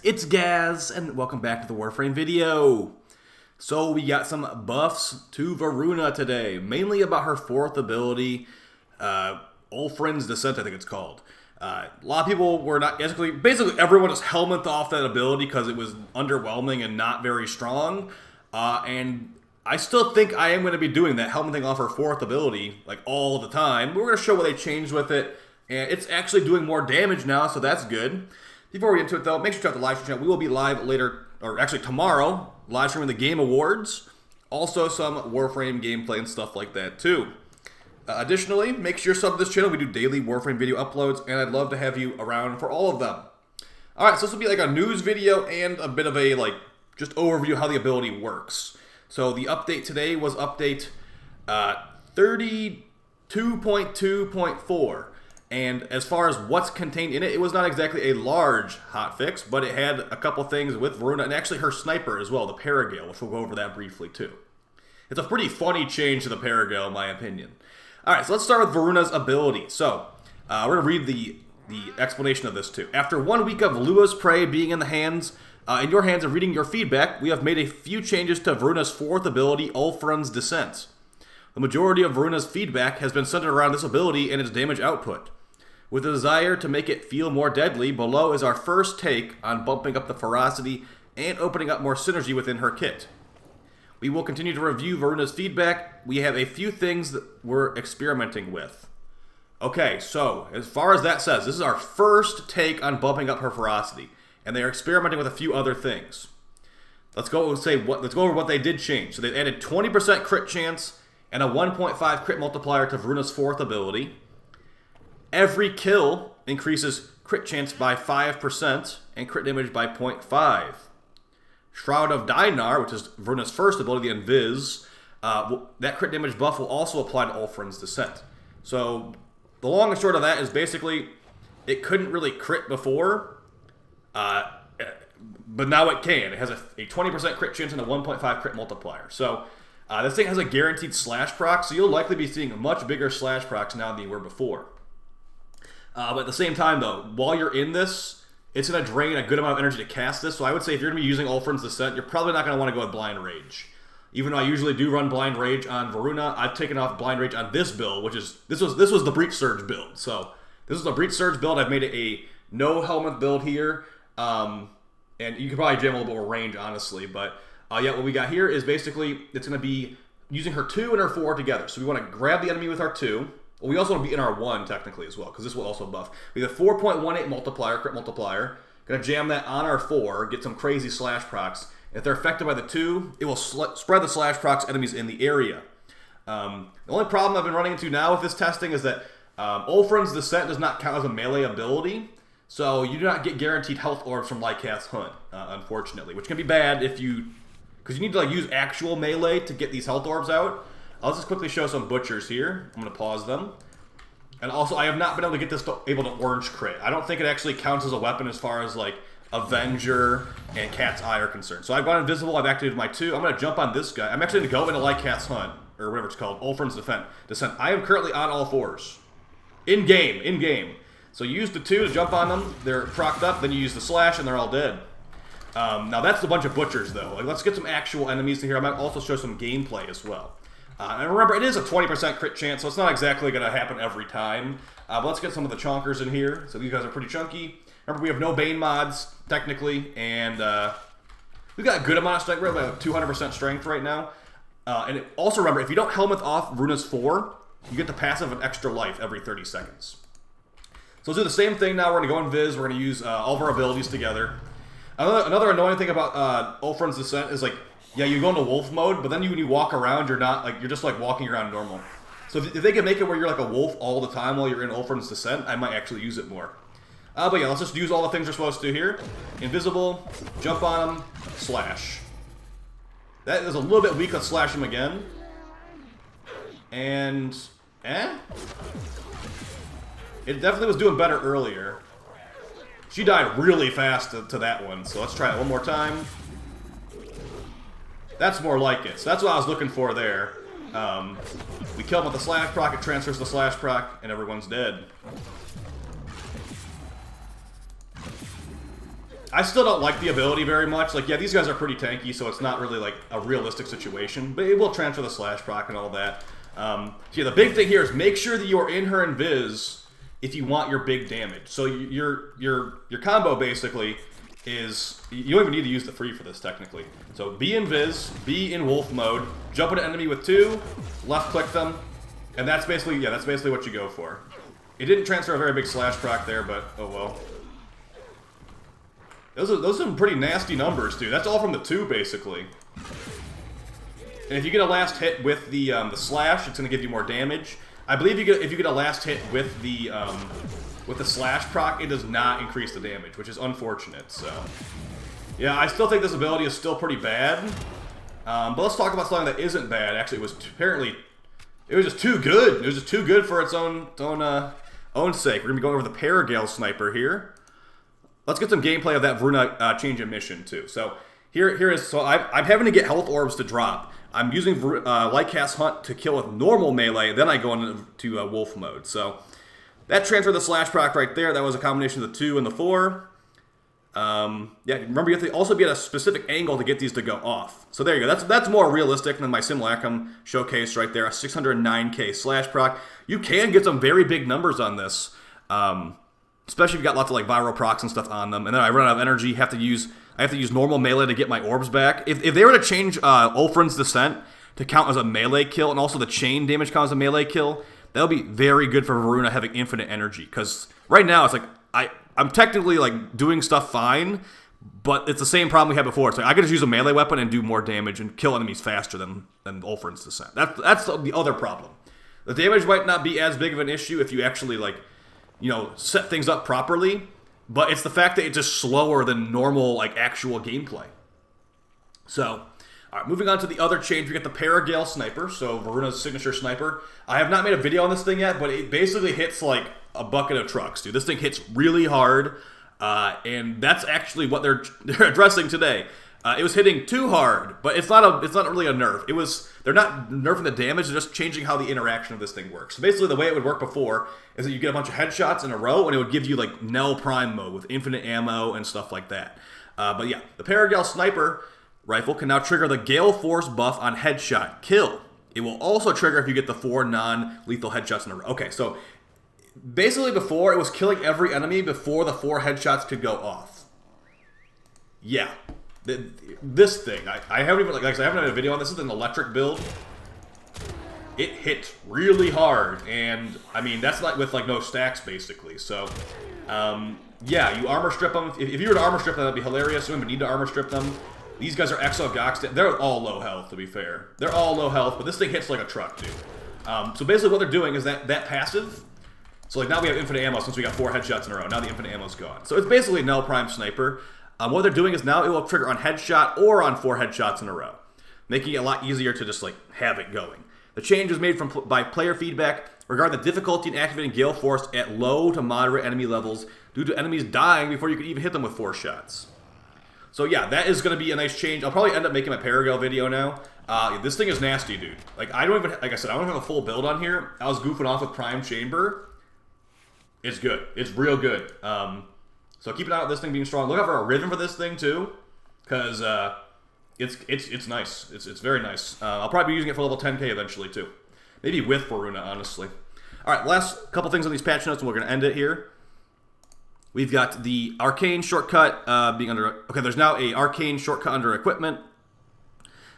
it's Gaz, and welcome back to the Warframe video. So we got some buffs to Voruna today, mainly about her fourth ability, Ulfrin's Descent, I think it's called. A lot of people were not, basically everyone just helmeted off that ability because it was underwhelming and not very strong. And I still think I am going to be doing that, helmeting off her fourth ability, like all the time. We're going to show what they changed with it, and it's actually doing more damage now, so that's good. Before we get into it, though, make sure to check out the live stream channel. We will be live later, or actually tomorrow, live streaming the Game Awards. Also, some Warframe gameplay and stuff like that, too. Additionally, make sure you're sub to this channel. We do daily Warframe video uploads, and I'd love to have you around for all of them. Alright, so this will be like a news video and a bit of a, just overview of how the ability works. So the update today was update 32.2.4. And as far as what's contained in it, it was not exactly a large hotfix, but it had a couple things with Voruna, and actually her sniper as well, the Perigale, which we'll go over that briefly too. It's a pretty funny change to the Perigale, in my opinion. Alright, so let's start with Voruna's ability. So, we're going to read the explanation of this too. After 1 week of Lua's Prey being in your hands and reading your feedback, we have made a few changes to Voruna's fourth ability, Ulfrin's Descent. The majority of Voruna's feedback has been centered around this ability and its damage output. With a desire to make it feel more deadly, below is our first take on bumping up the ferocity and opening up more synergy within her kit. We will continue to review Voruna's feedback. We have a few things that we're experimenting with. Okay, so as far as that says, this is our first take on bumping up her ferocity, and they are experimenting with a few other things. Let's go over what they did change. So they added 20% crit chance and a 1.5 crit multiplier to Voruna's fourth ability. Every kill increases crit chance by 5% and crit damage by 0.5. Shroud of Dynar, which is Voruna's first ability, the Invis, that crit damage buff will also apply to Ulfrin's Descent. So the long and short of that is basically it couldn't really crit before, but now it can. It has a 20% crit chance and a 1.5 crit multiplier. So this thing has a guaranteed slash proc, so you'll likely be seeing much bigger slash procs now than you were before. But at the same time, though, while you're in this, it's going to drain a good amount of energy to cast this. So I would say if you're going to be using Ulfrin's Descent, you're probably not going to want to go with Blind Rage. Even though I usually do run Blind Rage on Voruna, I've taken off Blind Rage on this build, which is this was the Breach Surge build. So this is a Breach Surge build. I've made it a no helmet build here, and you can probably jam a little bit more range, honestly. But yeah, what we got here is basically it's going to be using her 2 and her 4 together. So we want to grab the enemy with our 2. Well, we also want to be in our 1, technically, as well, because this will also buff. We have a 4.18 multiplier, crit multiplier. Going to jam that on our 4, get some crazy slash procs. If they're affected by the 2, it will spread the slash procs enemies in the area. The only problem I've been running into now with this testing is that Ulfrin's Descent does not count as a melee ability, so you do not get guaranteed health orbs from Lycath's Hunt, unfortunately, which can be bad if you... because you need to use actual melee to get these health orbs out. I'll just quickly show some butchers here. I'm going to pause them. And also, I have not been able to get this able to orange crit. I don't think it actually counts as a weapon as far as Avenger and Cat's Eye are concerned. So I've gone invisible. I've activated my 2. I'm going to jump on this guy. I'm actually going to go into Lycath's Hunt, or whatever it's called, Ulfrin's Descent. I am currently on all 4s. In-game. So you use the 2 to jump on them. They're procced up. Then you use the slash, and they're all dead. Now that's a bunch of butchers, though. Let's get some actual enemies in here. I might also show some gameplay as well. And remember, it is a 20% crit chance, so it's not exactly going to happen every time. But let's get some of the chonkers in here. So these guys are pretty chunky. Remember, we have no Bane mods, technically, and we've got a good amount of strength. We're at about 200% strength right now. And also remember, if you don't helmet off Voruna's 4, you get the passive of extra life every 30 seconds. So let's do the same thing now. We're going to go Invis. We're going to use all of our abilities together. Another annoying thing about Ulfrin's Descent is yeah, you go into wolf mode, but then when you walk around, you're not you're just walking around normal. So if they can make it where you're like a wolf all the time while you're in Ulfrin's Descent, I might actually use it more. But yeah, let's just use all the things we're supposed to do here. Invisible, jump on them, slash. That is a little bit weak. Let's slash him again. And it definitely was doing better earlier. She died really fast to that one, so let's try it one more time. That's more like it. So that's what I was looking for there. We kill him with the slash proc, it transfers the slash proc, and everyone's dead. I still don't like the ability very much. Like, yeah, these guys are pretty tanky, so it's not really like a realistic situation. But it will transfer the slash proc and all that. So yeah, the big thing here is make sure that you are in her invis if you want your big damage. So your combo basically is, you don't even need to use the free for this technically. So be invis, be in wolf mode, jump at an enemy with 2, left click them, and that's basically, yeah, that's basically what you go for. It didn't transfer a very big slash proc there, but oh well. Those are some pretty nasty numbers, dude. That's all from the 2 basically. And if you get a last hit with the slash, it's going to give you more damage. I believe if you get a last hit with the slash proc, it does not increase the damage, which is unfortunate. So, yeah, I still think this ability is still pretty bad. But let's talk about something that isn't bad. Actually, it was just too good. It was just too good for its own sake. We're gonna be going over the Perigale sniper here. Let's get some gameplay of that Voruna change in mission too. So here is, so I'm having to get health orbs to drop. I'm using Lightcast Hunt to kill with normal melee, then I go into wolf mode. So that transferred the slash proc right there. That was a combination of the 2 and the 4. Yeah, remember you have to also be at a specific angle to get these to go off. So there you go. That's more realistic than my Simulacrum showcase right there. A 609k slash proc. You can get some very big numbers on this, especially if you got lots of like viral procs and stuff on them. And then I run out of energy. I have to use normal melee to get my orbs back. If they were to change Ulfrin's Descent to count as a melee kill, and also the chain damage count as a melee kill, that would be very good for Voruna having infinite energy. Because right now it's like I'm technically like doing stuff fine, but it's the same problem we had before. It's like I could just use a melee weapon and do more damage and kill enemies faster than Ulfrin's Descent. That's the other problem. The damage might not be as big of an issue if you actually like, set things up properly. But it's the fact that it's just slower than normal, like, actual gameplay. So, alright, moving on to the other change, we got the Perigale sniper, so Voruna's signature sniper. I have not made a video on this thing yet, but it basically hits, like, a bucket of trucks, dude. This thing hits really hard, and that's actually what they're addressing today. It was hitting too hard, but it's not really a nerf. They're not nerfing the damage, they're just changing how the interaction of this thing works. So basically the way it would work before is that you get a bunch of headshots in a row, and it would give you like Nell Prime mode with infinite ammo and stuff like that. But yeah, the Perigale sniper rifle can now trigger the Gale Force buff on headshot kill. It will also trigger if you get the 4 non-lethal headshots in a row. Okay, so basically before, it was killing every enemy before the 4 headshots could go off. Yeah. This thing, I haven't even, like I said, I haven't had a video on this. This is an electric build. It hits really hard, and I mean that's not with like no stacks basically. So, yeah, you armor strip them. If you were to armor strip them, that'd be hilarious. You wouldn't need to armor strip them. These guys are Exo Gox. They're all low health, to be fair. They're all low health, but this thing hits like a truck, dude. So basically, what they're doing is that passive. So like now we have infinite ammo since we got 4 headshots in a row. Now the infinite ammo's gone. So it's basically Nell Prime Sniper. What they're doing is now it will trigger on headshot or on 4 headshots in a row, making it a lot easier to just like have it going. The change was made by player feedback regarding the difficulty in activating Gale Force at low to moderate enemy levels due to enemies dying before you could even hit them with 4 shots. So yeah, that is going to be a nice change. I'll probably end up making a Perigale video now. This thing is nasty, dude. Like I don't even, like I said, I don't have a full build on here. I was goofing off with Prime Chamber. It's good. It's real good. So keep an eye out this thing being strong. Look out for a rhythm for this thing too, because it's nice. It's very nice. I'll probably be using it for level 10k eventually too, maybe with Voruna, honestly. All right, last couple things on these patch notes, and we're gonna end it here. We've got the arcane shortcut being under. Okay, there's now a arcane shortcut under equipment.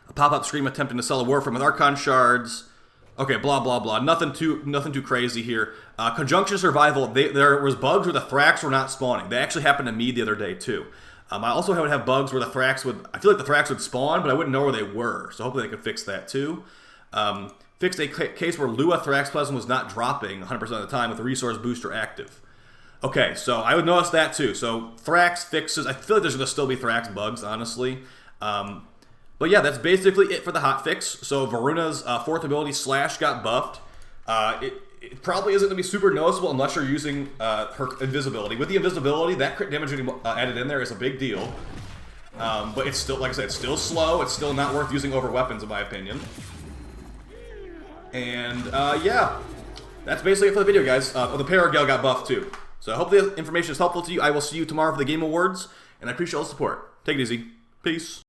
A pop-up screen attempting to sell a Warframe with Archon shards. Okay, blah blah blah. Nothing too crazy here. Conjunction survival. There was bugs where the Thrax were not spawning. They actually happened to me the other day too. I also would have bugs where the Thrax would. I feel like the Thrax would spawn, but I wouldn't know where they were. So hopefully they could fix that too. Fixed a case where Lua Thrax Plasma was not dropping 100% of the time with the resource booster active. Okay, so I would notice that too. So Thrax fixes. I feel like there's gonna still be Thrax bugs, honestly. But yeah, that's basically it for the hotfix. So Voruna's 4th ability Slash got buffed. It probably isn't going to be super noticeable unless you're using her invisibility. With the invisibility, that crit damage getting added in there is a big deal. But it's still, like I said, it's still slow. It's still not worth using over weapons, in my opinion. And yeah, that's basically it for the video, guys. The Perigale got buffed too. So I hope the information is helpful to you. I will see you tomorrow for the Game Awards. and I appreciate all the support. Take it easy. Peace.